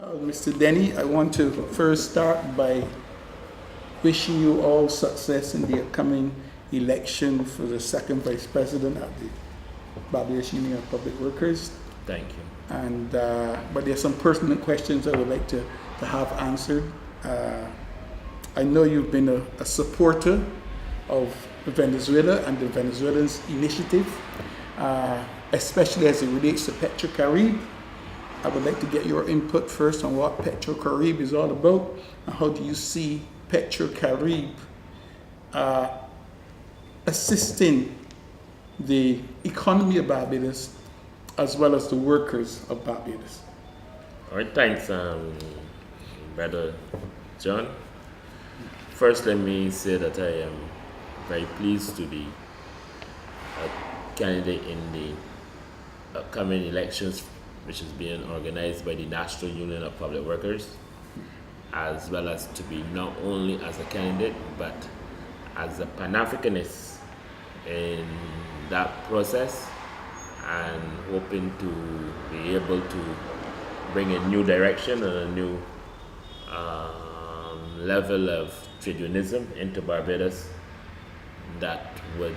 Mr. Denny, I want to first start by wishing you all success in the upcoming election for the second vice president at the Barbados Union of Public Workers. Thank you. And but there's some pertinent questions I would like to have answered. I know you've been a supporter of Venezuela and the Venezuelans' initiative, especially as it relates to PetroCaribe. I would like to get your input first on what PetroCaribe is all about, and how do you see PetroCaribe assisting the economy of Barbados as well as the workers of Barbados. All right, thanks, Brother John. First, let me say that I am very pleased to be a candidate in the upcoming elections, which is being organized by the National Union of Public Workers, as well as to be not only as a candidate, but as a Pan-Africanist in that process, and hoping to be able to bring a new direction and a new level of trade unionism into Barbados that would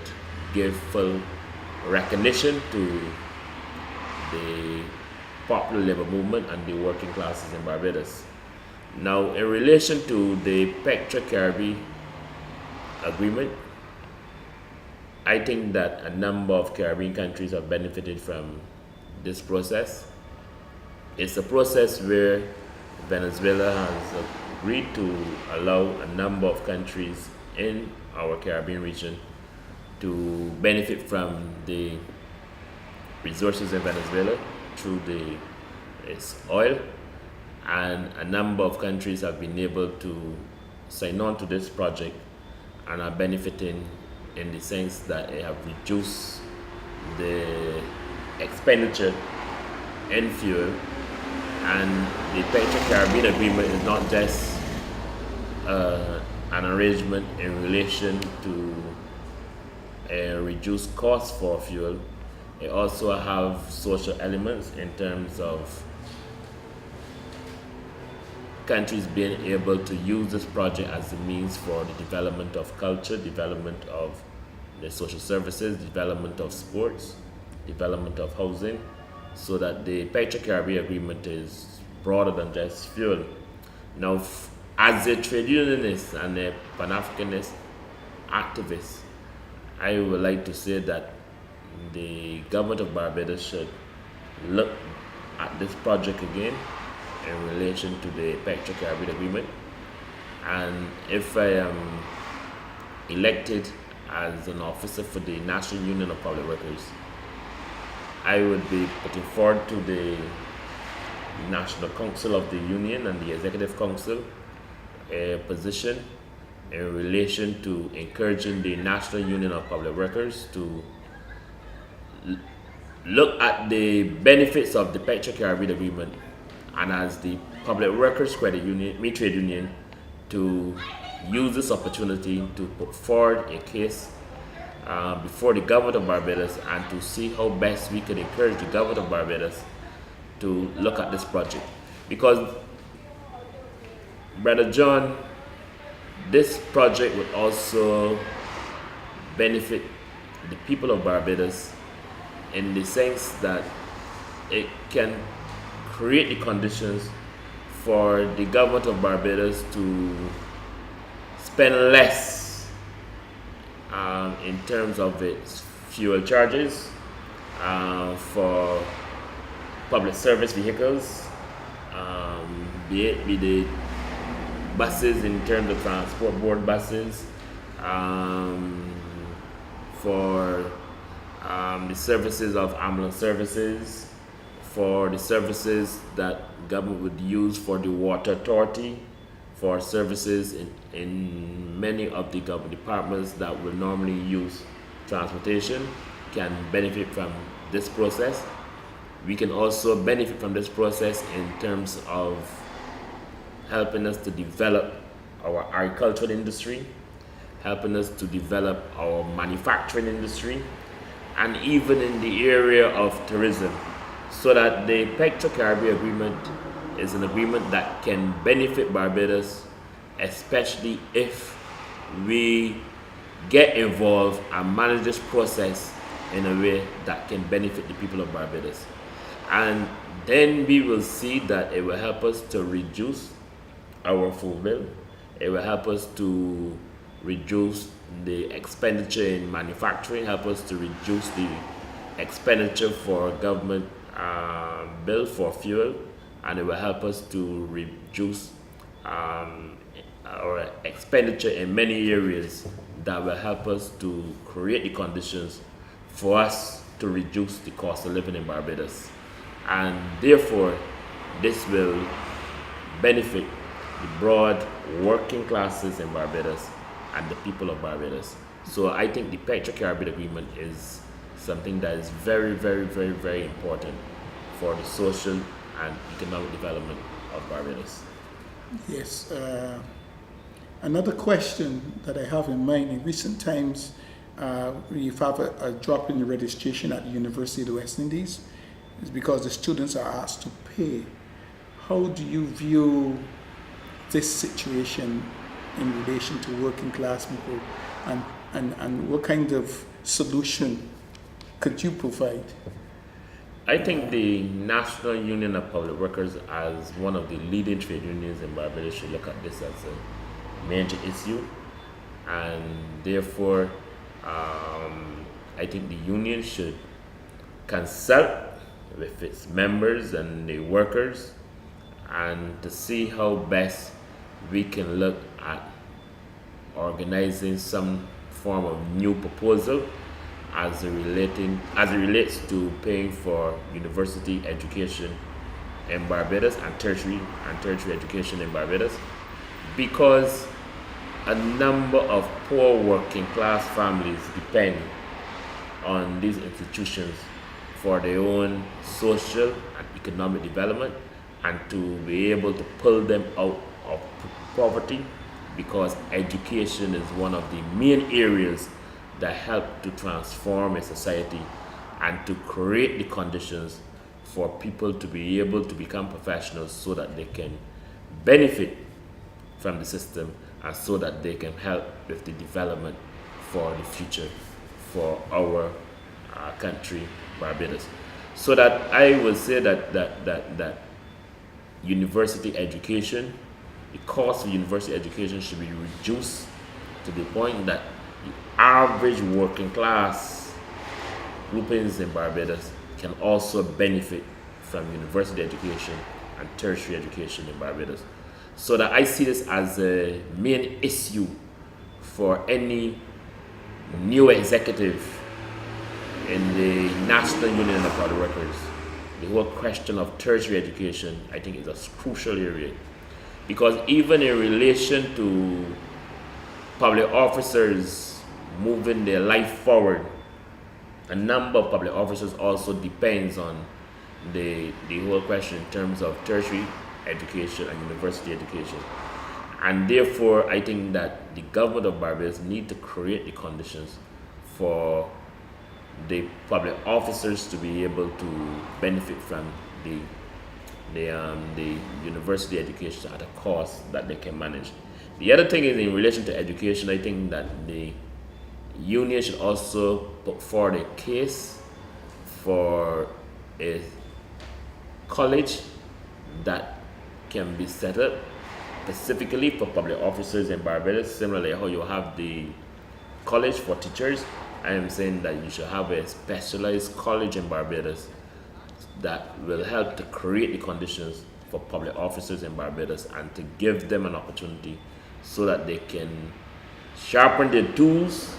give full recognition to the popular labor movement and the working classes in Barbados. Now, in relation to the PetroCaribe agreement, I think that a number of Caribbean countries have benefited from this process. It's a process where Venezuela has agreed to allow a number of countries in our Caribbean region to benefit from the resources in Venezuela through its oil, and a number of countries have been able to sign on to this project and are benefiting in the sense that they have reduced the expenditure in fuel. And the PetroCaribe agreement is not just an arrangement in relation to reduced costs for fuel. It also have social elements in terms of countries being able to use this project as a means for the development of culture, development of the social services, development of sports, development of housing, so that the PetroCaribe agreement is broader than just fuel. Now, as a trade unionist and a Pan-Africanist activist, I would like to say that the government of Barbados should look at this project again in relation to the PetroCaribe agreement. And if I am elected as an officer for the National Union of Public Workers, I would be putting forward to the National Council of the Union and the Executive Council a position in relation to encouraging the National Union of Public Workers to look at the benefits of the PetroCaribe agreement, and as the Public Workers Credit Union, trade union, to use this opportunity to put forward a case before the government of Barbados, and to see how best we can encourage the government of Barbados to look at this project. Because, Brother John, this project would also benefit the people of Barbados in the sense that it can create the conditions for the government of Barbados to spend less in terms of its fuel charges for public service vehicles, be the buses in terms of transport board buses, for the services of ambulance services, for the services that government would use for the water authority, for services in many of the government departments that will normally use transportation can benefit from this process. We can also benefit from this process in terms of helping us to develop our agricultural industry, helping us to develop our manufacturing industry, and even in the area of tourism, so that the PetroCaribe agreement is an agreement that can benefit Barbados, especially if we get involved and manage this process in a way that can benefit the people of Barbados. And then we will see that it will help us to reduce our food bill. It will help us to reduce the expenditure in manufacturing, help us to reduce the expenditure for government bill for fuel, and it will help us to reduce our expenditure in many areas that will help us to create the conditions for us to reduce the cost of living in Barbados. And therefore, this will benefit the broad working classes in Barbados and the people of Barbados. So I think the Petro-Caribbean Agreement is something that is very, very, very, very important for the social and economic development of Barbados. Yes. Another question that I have in mind, in recent times, we've had a drop in the registration at the University of the West Indies. It's because the students are asked to pay. How do you view this situation in relation to working class people, and what kind of solution could you provide? I think the National Union of Public Workers, as one of the leading trade unions in Barbados, should look at this as a major issue, and therefore I think the union should consult with its members and the workers and to see how best we can look at organizing some form of new proposal as it relates to paying for university education in Barbados and tertiary education in Barbados, because a number of poor working class families depend on these institutions for their own social and economic development, and to be able to pull them out of poverty, because education is one of the main areas that help to transform a society and to create the conditions for people to be able to become professionals so that they can benefit from the system and so that they can help with the development for the future for our country, Barbados. So that I would say that university education, the cost of university education should be reduced to the point that the average working class groupings in Barbados can also benefit from university education and tertiary education in Barbados. So that I see this as a main issue for any new executive in the National Union of Public Workers. The whole question of tertiary education, I think, is a crucial area, because even in relation to public officers moving their life forward, a number of public officers also depends on the whole question in terms of tertiary education and university education. And therefore, I think that the government of Barbados need to create the conditions for the public officers to be able to benefit from the university education at a cost that they can manage. The other thing is, in relation to education, I think that the union should also put forward a case for a college that can be set up specifically for public officers in Barbados, similarly how you have the college for teachers. I am saying that you should have a specialized college in Barbados that will help to create the conditions for public officers in Barbados and to give them an opportunity so that they can sharpen their tools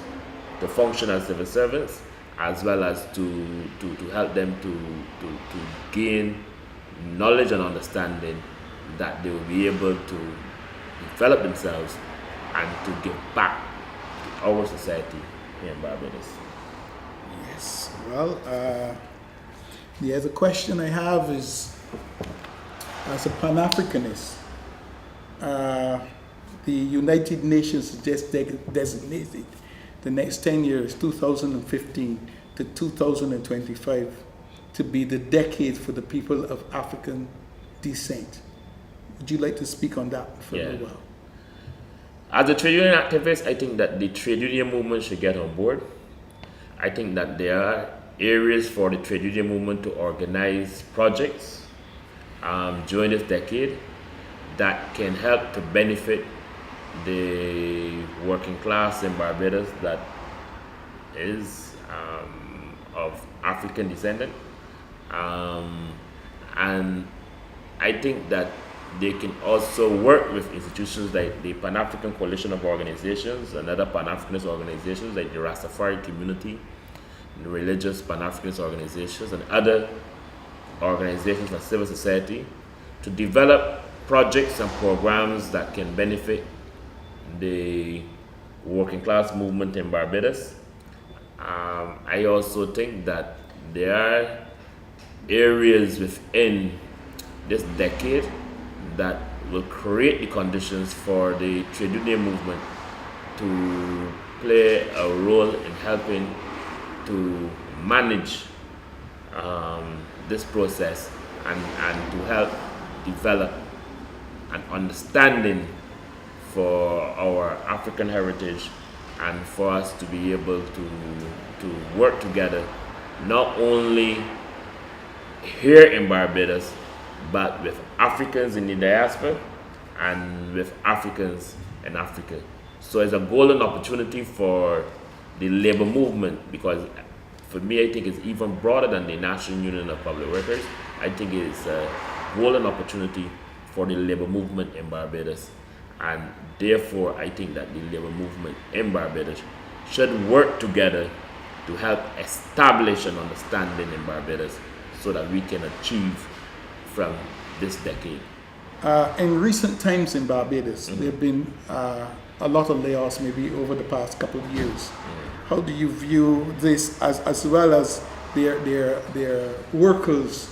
to function as civil servants, as well as to help them to gain knowledge and understanding that they will be able to develop themselves and to give back to our society here in Barbados. Yes. Well, the other question I have is, as a Pan-Africanist, the United Nations just designated the next 10 years, 2015 to 2025, to be the decade for the people of African descent. Would you like to speak on that for a Yeah. little while? As a trade union activist, I think that the trade union movement should get on board. I think that there are areas for the trade union movement to organize projects during this decade that can help to benefit the working class in Barbados that is of African descent. And I think that they can also work with institutions like the Pan-African Coalition of Organizations and other Pan-Africanist organizations like the Rastafari Community, the Religious Pan-Africanist Organizations, and other organizations of civil society to develop projects and programs that can benefit the working class movement in Barbados. I also think that there are areas within this decade that will create the conditions for the trade union movement to play a role in helping to manage this process and to help develop an understanding for our African heritage and for us to be able to work together, not only here in Barbados, but with Africans in the diaspora and with Africans in Africa. So it's a golden opportunity for the labor movement, because for me, I think it's even broader than the National Union of Public Workers. I think it's a golden opportunity for the labor movement in Barbados. And therefore, I think that the labor movement in Barbados should work together to help establish an understanding in Barbados so that we can achieve from this decade. In recent times in Barbados, there have been a lot of layoffs maybe over the past couple of years. How do you view this as well as their workers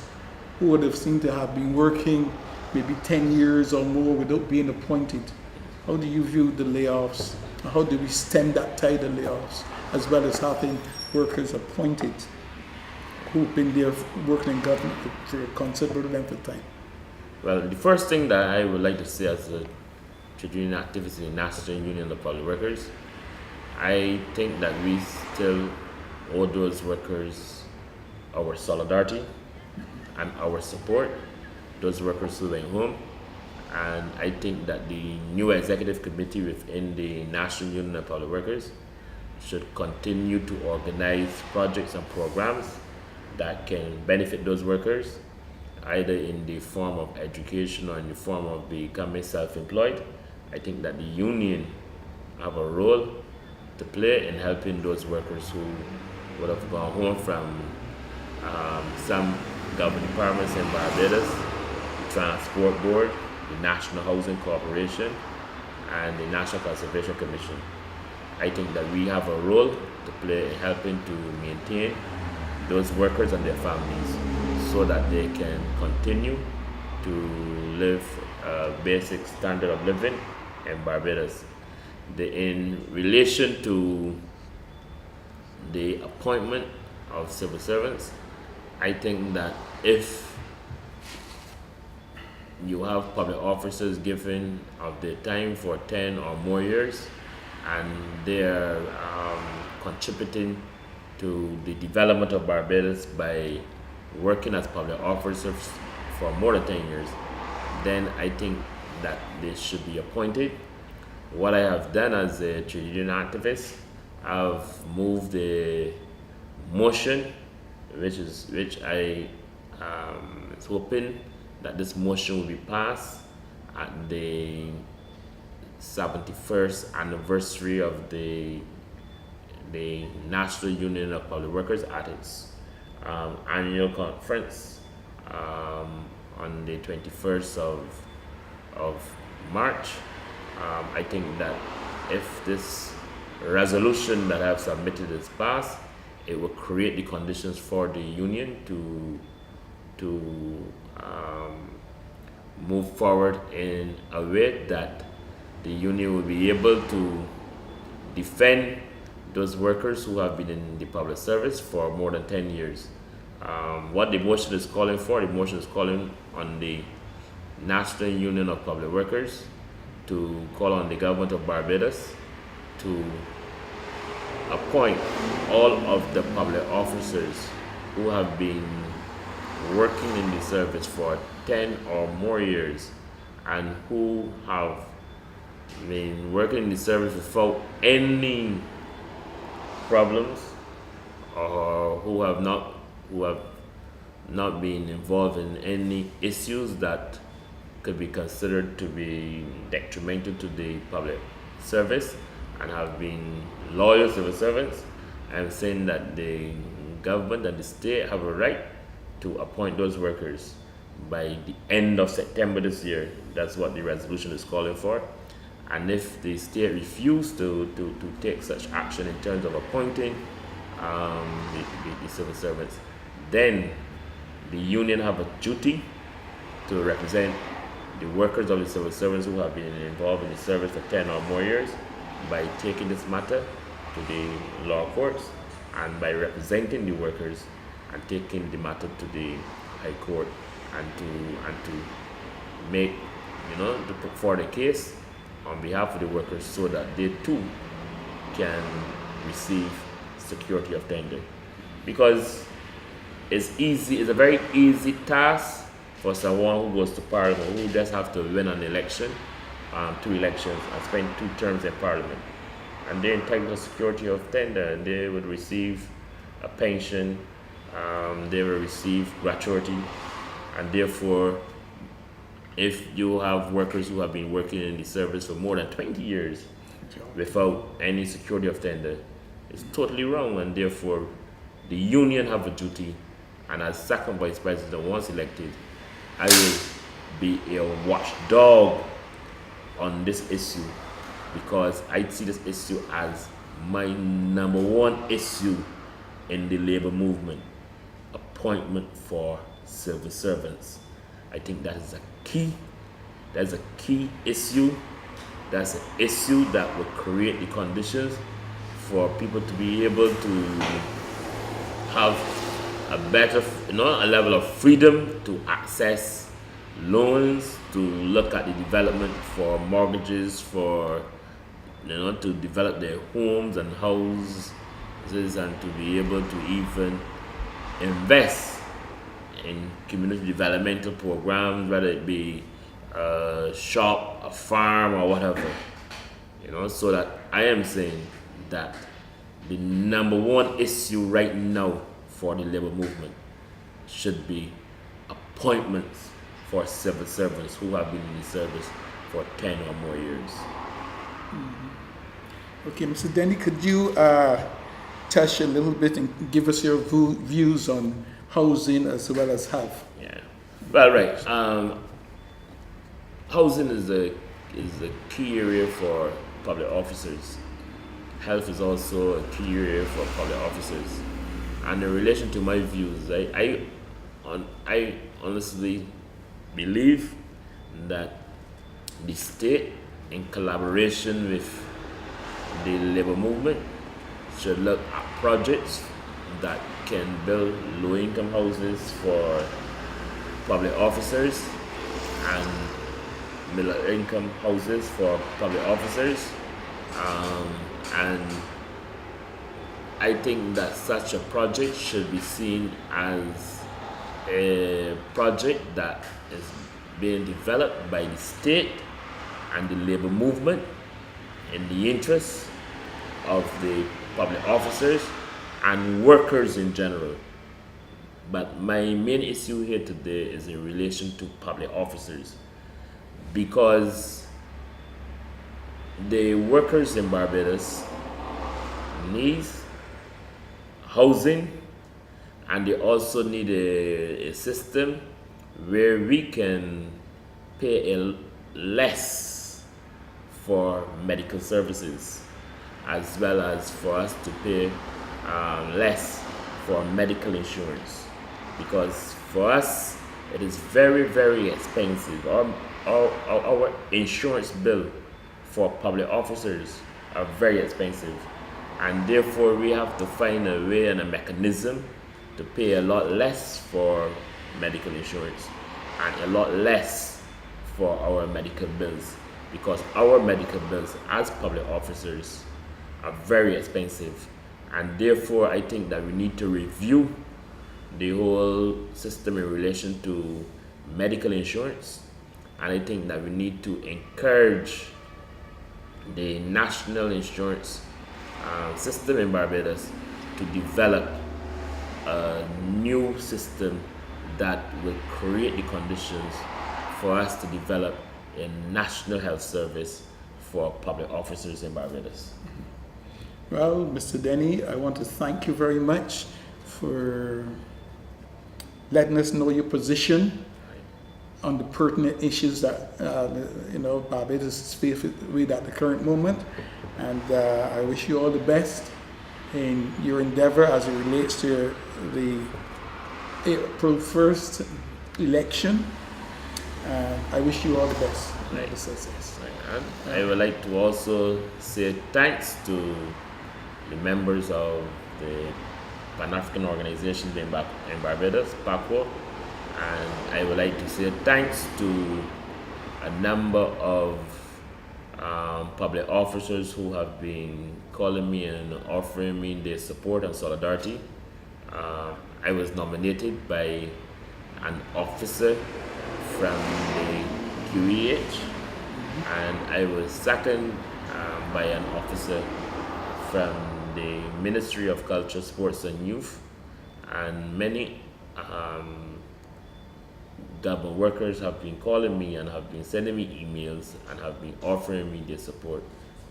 who would have seemed to have been working maybe 10 years or more without being appointed? How do you view the layoffs? How do we stem that tide of layoffs, as well as having workers appointed who've been there working in government for a considerable length of time? Well, the first thing that I would like to say as a trade union activist in the National Union of Public Workers, I think that we still owe those workers our solidarity and our support, those workers who went home. And I think that the new executive committee within the National Union of Public Workers should continue to organize projects and programs that can benefit those workers, either in the form of education or in the form of becoming self-employed. I think that the union have a role to play in helping those workers who would have gone home from some government departments in Barbados, the Transport Board, the National Housing Corporation, and the National Conservation Commission. I think that we have a role to play in helping to maintain those workers and their families so that they can continue to live a basic standard of living in Barbados. In relation to the appointment of civil servants, I think that if you have public officers given of their time for 10 or more years and they're contributing to the development of Barbados by working as public officers for more than 10 years, then I think that they should be appointed. What I have done as a trade union activist, I've moved a motion which I is hoping that this motion will be passed at the 71st anniversary of the National Union of Public Workers at its annual conference on the 21st of March. I think that if this resolution that I have submitted is passed, it will create the conditions for the union to move forward in a way that the union will be able to defend those workers who have been in the public service for more than 10 years. What the motion is calling for, the motion is calling on the National Union of Public Workers to call on the government of Barbados to appoint all of the public officers who have been working in the service for 10 or more years and who have been working in the service without any problems, or who have not been involved in any issues that could be considered to be detrimental to the public service and have been loyal civil servants. I'm saying that the government and the state have a right to appoint those workers by the end of September this year. That's what the resolution is calling for. And if the state refuses to take such action in terms of appointing the civil servants, then the union have a duty to represent the workers of the civil servants who have been involved in the service for 10 or more years by taking this matter to the law courts and by representing the workers and taking the matter to the High Court and to make, to put forward a case on behalf of the workers so that they too can receive security of tender. Because it's a very easy task for someone who goes to parliament, who just have to win an election, 2 elections, and spend 2 terms in parliament. And they're entitled to security of tender, and they would receive a pension, they will receive gratuity, and therefore, if you have workers who have been working in the service for more than 20 years without any security of tender, it's totally wrong, and therefore the union have a duty. And as second vice president, once elected, I will be a watchdog on this issue, because I see this issue as my number 1 issue in the labor movement: appointment for civil servants. I think that is a key. That's a key issue. That's an issue that will create the conditions for people to be able to have a better, a level of freedom to access loans, to look at the development for mortgages, for to develop their homes and houses, and to be able to even invest in community developmental programs, whether it be a shop, a farm, or whatever. So that I am saying that the number 1 issue right now for the labor movement should be appointments for civil servants who have been in the service for 10 or more years. Okay, Mr. Denny, could you touch a little bit and give us your views on housing as well as health? Yeah. Well, right. Housing is a key area for public officers. Health is also a key area for public officers. And in relation to my views, I honestly believe that the state, in collaboration with the labor movement, should look at projects that can build low-income houses for public officers and middle-income houses for public officers, and I think that such a project should be seen as a project that is being developed by the state and the labor movement in the interest of the public officers and workers in general. But my main issue here today is in relation to public officers, because the workers in Barbados need housing, and they also need a system where we can pay less for medical services, as well as for us to pay less for medical insurance, because for us it is very, very expensive. Our insurance bill for public officers are very expensive, and therefore we have to find a way and a mechanism to pay a lot less for medical insurance and a lot less for our medical bills, because our medical bills as public officers are very expensive, and therefore I think that we need to review the whole system in relation to medical insurance, and I think that we need to encourage the national insurance system in Barbados to develop a new system that will create the conditions for us to develop a national health service for public officers in Barbados. Well, Mr. Denny, I want to thank you very much for letting us know your position on the pertinent issues that Barbados is faced with at the current moment, and I wish you all the best in your endeavor as it relates to the April 1st election. I wish you all the best. Right. The success. And I would like to also say thanks to the members of the Pan-African organization in Barbados, PACO, and I would like to say thanks to a number of public officers who have been calling me and offering me their support and solidarity. I was nominated by an officer from the QEH, and I was second by an officer from the Ministry of Culture, Sports and Youth, and many government workers have been calling me and have been sending me emails and have been offering me their support,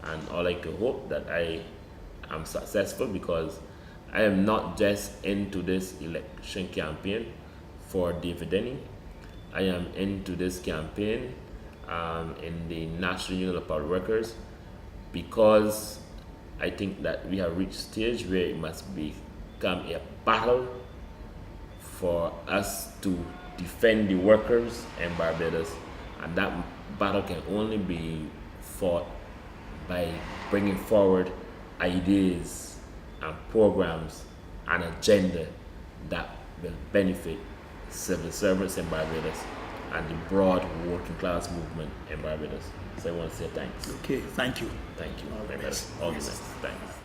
and all I can hope that I am successful, because I am not just into this election campaign for David Denny. I am into this campaign in the National Union of Public Workers, because I think that we have reached a stage where it must become a battle for us to defend the workers in Barbados, and that battle can only be fought by bringing forward ideas and programs and agenda that will benefit civil servants in Barbados and the broad working class movement in Barbados. So I want to say thanks. Okay, thank you. Thank you All the very much. best. All the best. Thanks.